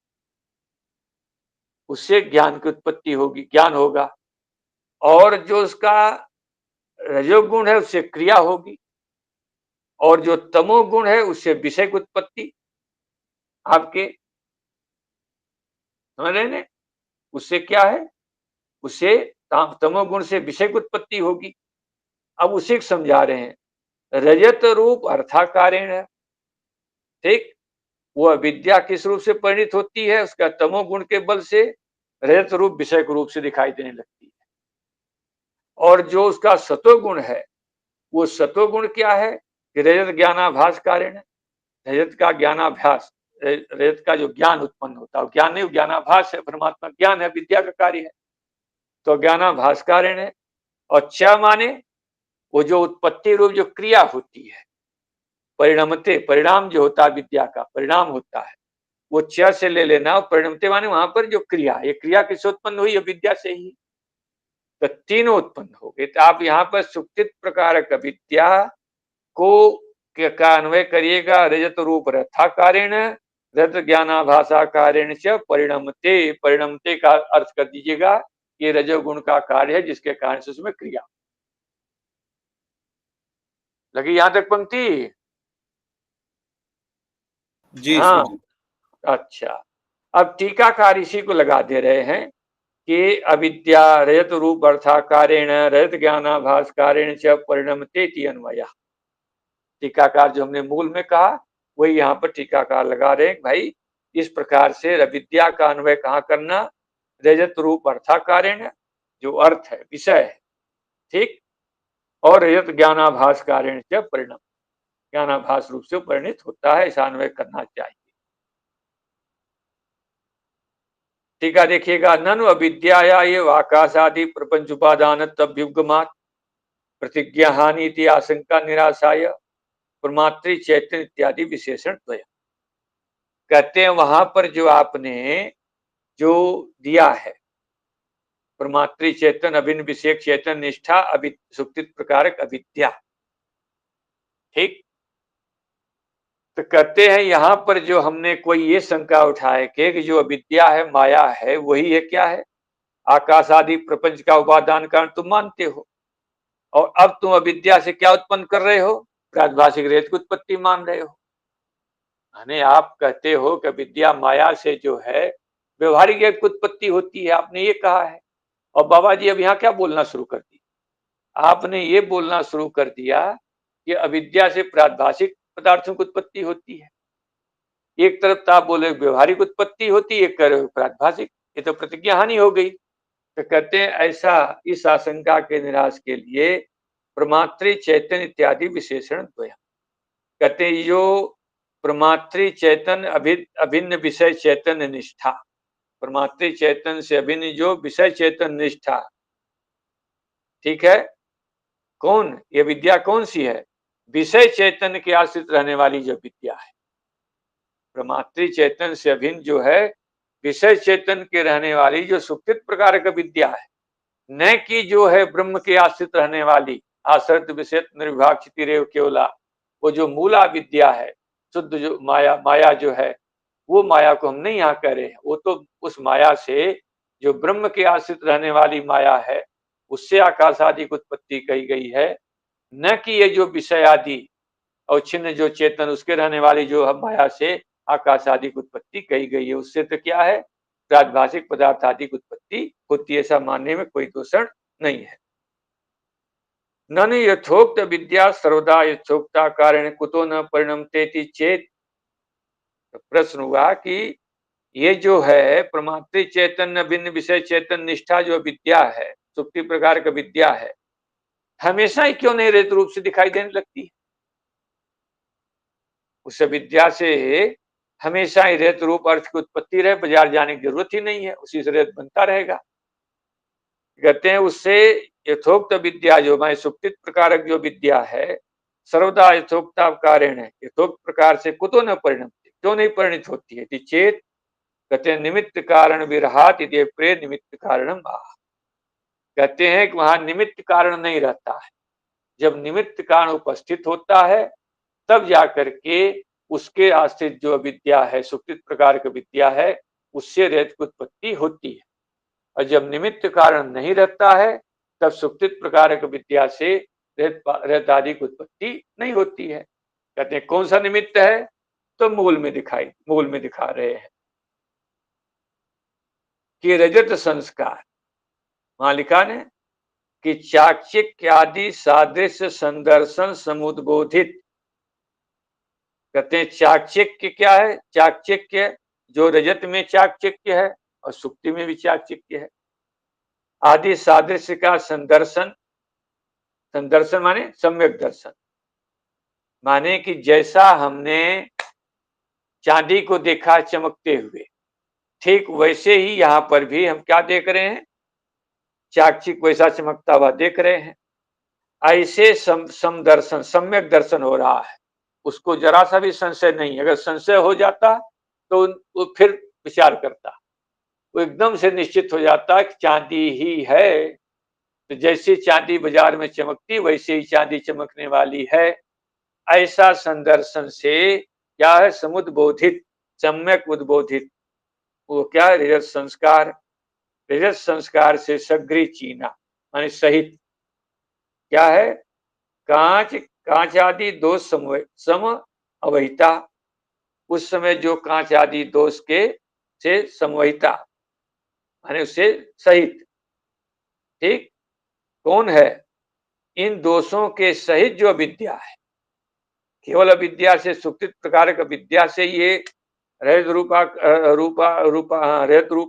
उससे ज्ञान की उत्पत्ति होगी, ज्ञान होगा। और जो उसका रजोगुण है उससे क्रिया होगी, और जो तमोगुण है उससे विषय की उत्पत्ति। आपके समझ रहे हैं? उससे क्या है? उससे तमोगुण से विषय की उत्पत्ति होगी। अब उसे समझा रहे हैं, रजत रूप अर्थाकारेण है, ठीक, वो अविद्या किस रूप से परिणित होती है? उसका तमोगुण के बल से रजत रूप विषय के रूप से दिखाई देने लगती है। और जो उसका सतोगुण है, वो सतोगुण क्या है कि रजत ज्ञानाभास कारण है, रजत का ज्ञानाभास, रजत का जो ज्ञान उत्पन्न होता है, ज्ञान नहीं, ज्ञानाभास है, परमात्मा ज्ञान है, विद्या का कार्य है, तो ज्ञानाभास कारण है। और च माने वो जो उत्पत्ति रूप जो क्रिया होती है, परिणमते, परिणाम जो होता है विद्या का परिणाम होता है, वो च से ले लेना, और परिणमते माने वहां पर जो क्रिया, ये क्रिया किससे उत्पन्न हुई? विद्या से ही। तो तीनों उत्पन्न हो गए। तो आप यहाँ पर सुक्तित प्रकार का विद्या को का अन्वय करिएगा, रजत रूप रथाकारेण, रजत ज्ञानाभासाकारेण च परिणमते, परिणमते का अर्थ कर दीजिएगा ये रजोगुण का कार्य है जिसके कारण से उसमें क्रिया। लगी यहां तक पंक्ति?
जी
हाँ,
स्वामी।
अच्छा। अब टीकाकार इसी को लगा दे रहे हैं कि अविद्या रजत रूप अर्थाकारेण रजत ज्ञानाभासकारेण च परिणमते इति अन्वयः। टीकाकार जो हमने मूल में कहा वही यहाँ पर टीकाकार लगा रहे हैं, भाई इस प्रकार से अविद्या का अन्वय कहाँ करना? रजत रूप अर्थाकारेण, जो अर्थ है, विषय है, ठीक, और रजत ज्ञानाभास कारण से परिणम, ज्ञानाभास रूप से परिणित होता है, ऐसा अन्वय करना चाहिए। टीका देखिएगा, ननु अविद्याया एव आकाशादि प्रपंच उपादान तद्युग्मात् प्रतिज्ञा हानि इति आशंका निराशाय प्रमात्री चैतन्य इत्यादि विशेषण द्वय। कहते हैं वहां पर जो आपने जो दिया है प्रमात्री चेतन अभिन्न विषयक चेतन निष्ठा सुक्तित प्रकारक अविद्या। ठीक, तो कहते हैं यहां पर जो हमने कोई ये शंका उठाए कि जो अविद्या है, माया है, वही है क्या है, आकाश आदि प्रपंच का उपादान कारण तुम मानते हो, और अब तुम अविद्या से क्या उत्पन्न कर रहे हो, प्रातिभाषिक रेत की उत्पत्ति मान रहे हो। यानी आप कहते हो कि विद्या माया से जो है व्यवहारिक रेत की उत्पत्ति होती है, आपने ये कहा है। और बाबा जी अब यहाँ क्या बोलना शुरू कर दिया, आपने ये बोलना शुरू कर दिया कि अविद्या से प्रातिभाषिक पदार्थों की उत्पत्ति होती है। एक तरफ तो आप बोले व्यवहारिक उत्पत्ति होती है, एक तरफ प्रातिभाषिक, ये तो प्रतिज्ञा हानि हो गई। तो कहते हैं ऐसा, इस आशंका के निराश के लिए प्रमात्री चैतन्य इत्यादि विशेषण द्वयम्। कहते हैं जो प्रमात्री चैतन अभिन्न विषय चैतन्य निष्ठा, प्रमात्री चैतन से अभिन्न जो विषय चैतन निष्ठा, ठीक है, कौन ये विद्या कौन सी है, विषय चैतन्य के आश्रित रहने वाली जो विद्या है। प्रमात्री चैतन से अभिन्न जो है विषय चेतन के रहने वाली जो सुप्तित प्रकार का विद्या है, न कि जो है ब्रह्म के आश्रित रहने वाली आश्रित विषय निर्विभाग क्षितिरेव केवला, वो जो मूला विद्या है, शुद्ध जो माया जो है, वो माया को हम नहीं यहाँ कह रहे हैं। वो तो उस माया से जो ब्रह्म के आश्रित रहने वाली माया है, उससे आकाश आदि की उत्पत्ति कही गई है, न कि ये जो विषय आदि और छिन्न जो चेतन उसके रहने वाली जो माया से आकाश आदि की उत्पत्ति कही गई है। उससे तो क्या है, प्रातिभाषिक पदार्थ आदि की उत्पत्ति होती है, ऐसा मानने में कोई दोषण नहीं है। ननु यथोक्त विद्या सर्वदा यथोक्ता कारण कुतो न परिणमते चेत। तो प्रश्न हुआ कि ये जो है प्रमात्री चैतन्य भिन्न विषय चैतन्य निष्ठा जो विद्या है, सुप्ति प्रकार का विद्या है, हमेशा ही क्यों नहीं रेत रूप से दिखाई देने लगती है। उस विद्या से हमेशा ही रेत रूप अर्थ की उत्पत्ति रहे, बाजार जाने की जरूरत ही नहीं है, उसी से रेत बनता रहेगा। कहते हैं उससे यथोक्त विद्या जो मैं सुप्तित प्रकारक जो विद्या है, सर्वदा यथोक्ता कारण है, यथोक्त प्रकार से कुतो न परिणत, क्यों नहीं परिणित होती है, चेत कहते हैं निमित्त कारण विरहात इति प्रे निमित्त कारणम आह। कहते हैं कि वहां निमित्त कारण नहीं रहता है, जब निमित्त कारण उपस्थित होता है तब जाकर के उसके आश्रित जो विद्या है, सुप्तित प्रकार की विद्या है, उससे रेत की उत्पत्ति होती है। और जब निमित्त कारण नहीं रहता है तब सुप्तित प्रकार की विद्या से रेत आदि की उत्पत्ति नहीं होती है। कहते हैं कौन सा निमित्त है, तो मूल में दिखा रहे हैं कि रजत संस्कार, वहां लिखा ने कि चाक्षिक आदि सादृश्य संदर्शन समुद्बोधित। कहते हैं चाक्षिक्य क्या है, चाक्षिक्य जो रजत में चाक्षिक्य है और सुक्ति में भी चाक्षिक्य है। आदि सादृश्य का संदर्शन, संदर्शन माने सम्यक दर्शन, माने कि जैसा हमने चांदी को देखा चमकते हुए, ठीक वैसे ही यहाँ पर भी हम क्या देख रहे हैं, चाक्षिक वैसा चमकता हुआ देख रहे हैं। ऐसे समदर्शन, सम्यक दर्शन हो रहा है, उसको जरा सा भी संशय नहीं। अगर संशय हो जाता तो वो फिर विचार करता, वो एकदम से निश्चित हो जाता कि चांदी ही है। तो जैसे चांदी बाजार में चमकती वैसे ही चांदी चमकने वाली है। ऐसा संदर्शन से क्या है, समुद्बोधित, सम्यक उद्बोधित, वो क्या है, रजत संस्कार। रजत संस्कार से सग्री चीना माने सहित क्या है, कांच आदि दोष सम अवहिता, उस समय जो कांच आदि दोष के से समवहिता माने उससे सहित। ठीक, कौन है, इन दोषों के सहित जो विद्या है, केवल विद्या से सुप्तित प्रकार का विद्या से ये रहित रूप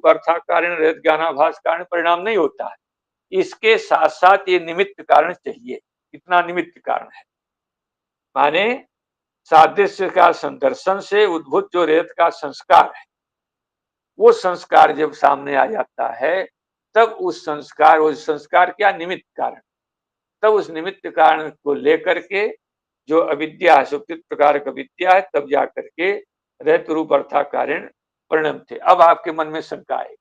अर्थात कारण रहित ज्ञानाभास कारण परिणाम नहीं होता है। इसके साथ साथ ये निमित्त कारण चाहिए। कितना निमित्त कारण है, माने सादृश्य का संदर्शन से उद्भूत जो रेत का संस्कार है, वो संस्कार जब सामने आ जाता है तब उस संस्कार, वो संस्कार क्या, निमित्त कारण, तब उस निमित्त कारण को लेकर के जो अविद्या है, सुप्तित प्रकार का विद्या है, तब जाकर के रेत रूप अर्थात कारण परिणम थे। अब आपके मन में शंका है,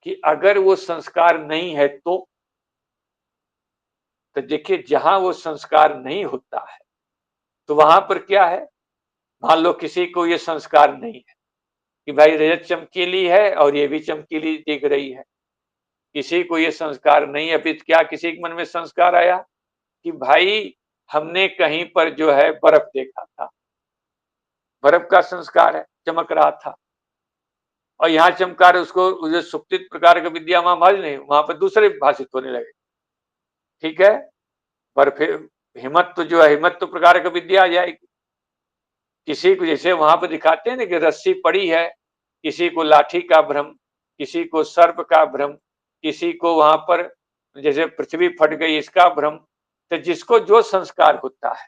कि अगर वो संस्कार नहीं है तो देखिए जहां वो संस्कार नहीं होता है तो वहां पर क्या है, मान लो किसी को ये संस्कार नहीं है कि भाई रजत चमकीली है और ये भी चमकीली दिख रही है, किसी को ये संस्कार नहीं है, अभी क्या किसी के मन में संस्कार आया कि भाई हमने कहीं पर जो है बर्फ देखा था, बर्फ का संस्कार है, चमक रहा था और यहाँ चमका रहे, उसको जो सुप्तित प्रकार का विद्या वहां भाज नहीं, वहां पर दूसरे भाषित होने लगे। ठीक है, पर फिर हिम्मत तो जो है हिम्मत तो प्रकार का विद्या आ जाएगी। किसी को जैसे वहां पर दिखाते हैं ना कि रस्सी पड़ी है, किसी को लाठी का भ्रम, किसी को सर्प का भ्रम, किसी को वहां पर जैसे पृथ्वी फट गई इसका भ्रम। तो जिसको जो संस्कार होता है,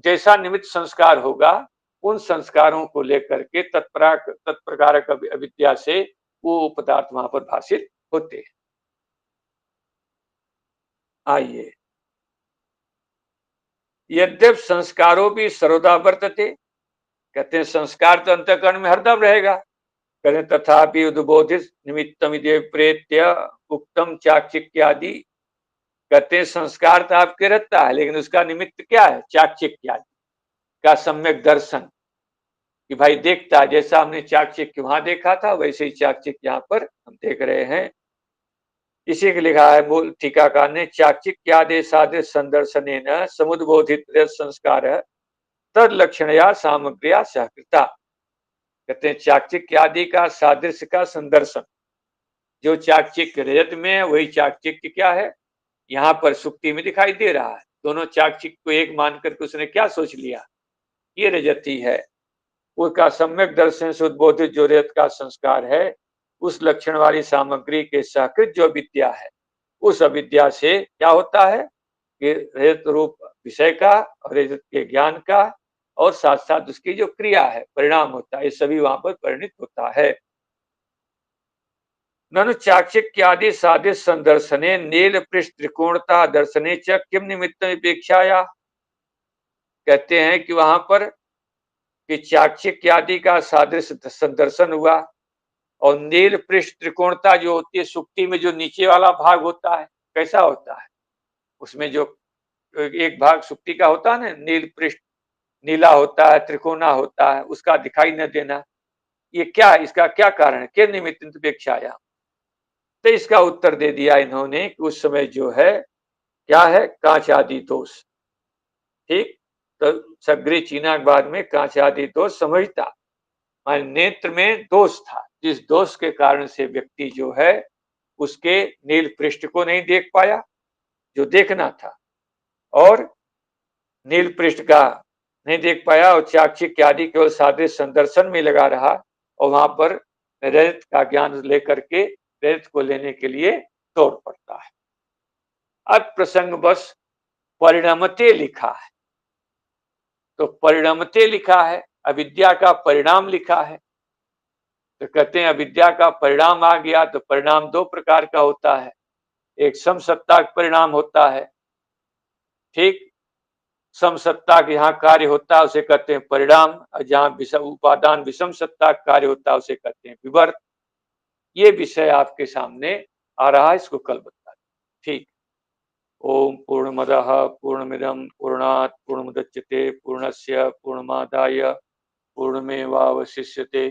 जैसा निमित्त संस्कार होगा, उन संस्कारों को लेकर के तत्प्रकार अविद्या से वो पदार्थ वहां पर भाषित होते हैं। आइए, यद्यप संस्कारों भी सर्वदा वर्तते, कहते हैं संस्कार तो अंतःकरण में हरदम रहेगा, कहते तथापि उद्बोधित निमित्तम प्रेत्य उक्तम चाक्षिक्यादि, कहते हैं संस्कार तो आपके रहता है लेकिन उसका निमित्त क्या है, चाक्षिक्यादि का सम्यक दर्शन, कि भाई देखता है, जैसा हमने चाक्षिक वहां देखा था वैसे ही चाक्षिक यहाँ पर हम देख रहे हैं। इसी के लिखा है मूल टीकाकार ने, चाक्षिक्यादेशादि संदर्शनेन समुद्बोधित संस्कार तद लक्षणया सामग्रिया सहकृता, कहते हैं चाक्षिक आदि का सादृश्य का संदर्शन, जो चाक्षिक रजत में है वही चाक्षिक क्या है यहाँ पर सुक्ति में दिखाई दे रहा है। दोनों चाक्षिक को एक मान करके उसने क्या सोच लिया, ये रजती है, उसका सम्यक दर्शन से उद्बोधित जो रजत का संस्कार है, उस लक्षण वाली सामग्री के सहकृत जो विद्या है, उस अविद्या से क्या होता है कि रजत रूप विषय का और रजत के ज्ञान का और साथ साथ उसकी जो क्रिया है, परिणाम होता है, ये सभी वहां पर परिणित होता है। ननु चाक्षिक्यादि सादृश संदर्शने नील पृष्ठ त्रिकोणता दर्शने च किम निमित्त अपेक्षाया, कहते हैं कि वहां पर कि चाक्षिक्यादि का सादृश संदर्शन हुआ और नील पृष्ठ त्रिकोणता जो होती है सुक्ति में, जो नीचे वाला भाग होता है कैसा होता है, उसमें जो एक भाग सुक्ति का होता है ना, नील पृष्ठ नीला होता है, त्रिकोणा होता है, उसका दिखाई न देना, ये क्या, इसका क्या कारण है, क्या निमित्त अपेक्षाया। तो इसका उत्तर दे दिया इन्होंने कि उस समय जो है क्या है, कांच आदि दोष। ठीक, तो सग्री चीना के बाद में कांच आदि दोष समझता, मान नेत्र में दोष था, जिस दोष के कारण से व्यक्ति जो है उसके नील पृष्ठ को नहीं देख पाया जो देखना था, और नील पृष्ठ का नहीं देख पाया और चाक्षिक आदि केवल सादृश्य संदर्शन में लगा रहा, और वहां पर रजत का ज्ञान लेकर के रजत को लेने के लिए दौड़ पड़ता है। अब प्रसंग बस परिणामते लिखा है, तो परिणामते लिखा है, अविद्या का परिणाम लिखा है, तो कहते हैं अविद्या का परिणाम आ गया तो परिणाम दो प्रकार का होता है, एक समसत्ता परिणाम होता है। ठीक, समसत्ता यहाँ कार्य होता है उसे कहते हैं परिणाम, और जहाँ उपादान विषम सत्ता कार्य होता है उसे कहते हैं विवर्त। ये विषय आपके सामने आ रहा है, इसको कल बता। ठीक, ओम पूर्णमदः पूर्णमिदं पूर्णात् पूर्णमुदच्यते पूर्णस्य पूर्णमादाय पूर्णमेवावशिष्यते।